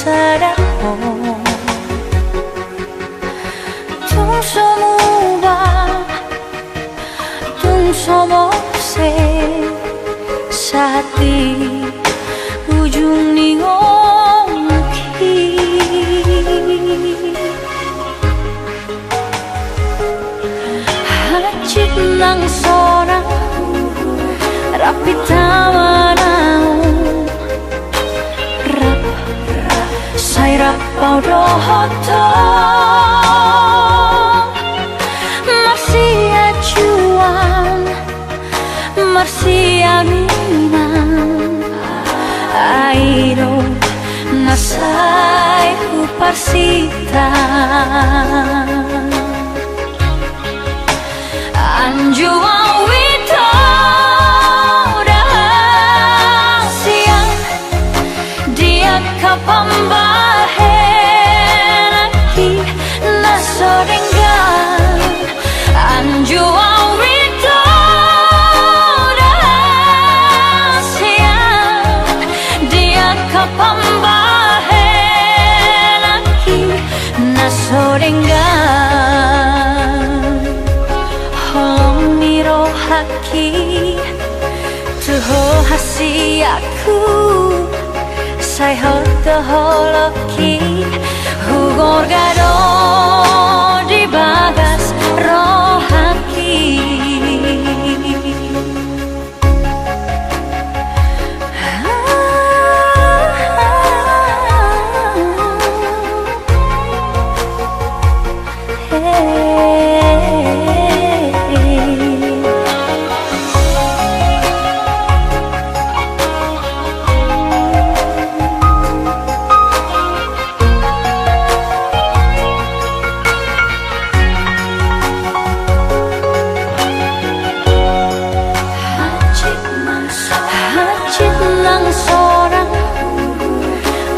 sadarku. Tung semua, tung semua saat di ujung ningong ki. Hacit nang sorang rapi tamanau rap say rap pau dohoto marsia cuan marsia minang airo nasai huparsita anjua wito siang dia kapambahen aki nasorengan anjua wito siang dia kapambahen aki nasorengan holong niro haki tuho hasi aku say hoto holoki hugor gado di bagas rohaki sorang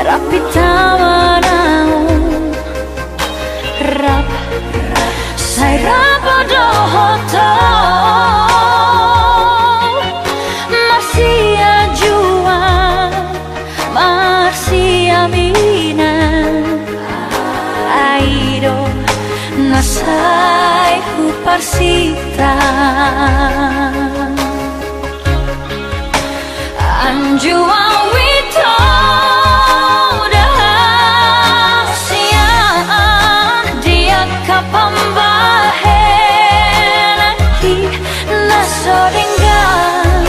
rapi tamanau rap say rapa dohoto marsia juan marsia minang airo nasai huparsita anjua wito siang dia kapambahen aki nasorengan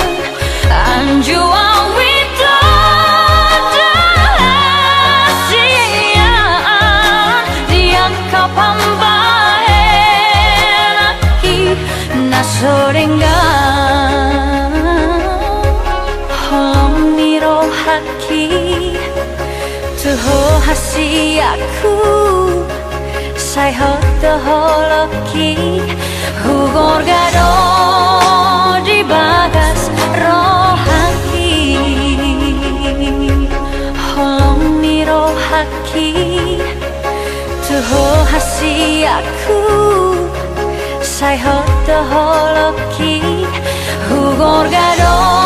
anjua wito siang dia kapambahen aki nasorengan holong niro haki tuho hasi aku say hoto holoki hugor gado di bagas rohaki holong niro haki tuho hasi aku say hoto holoki hugor gado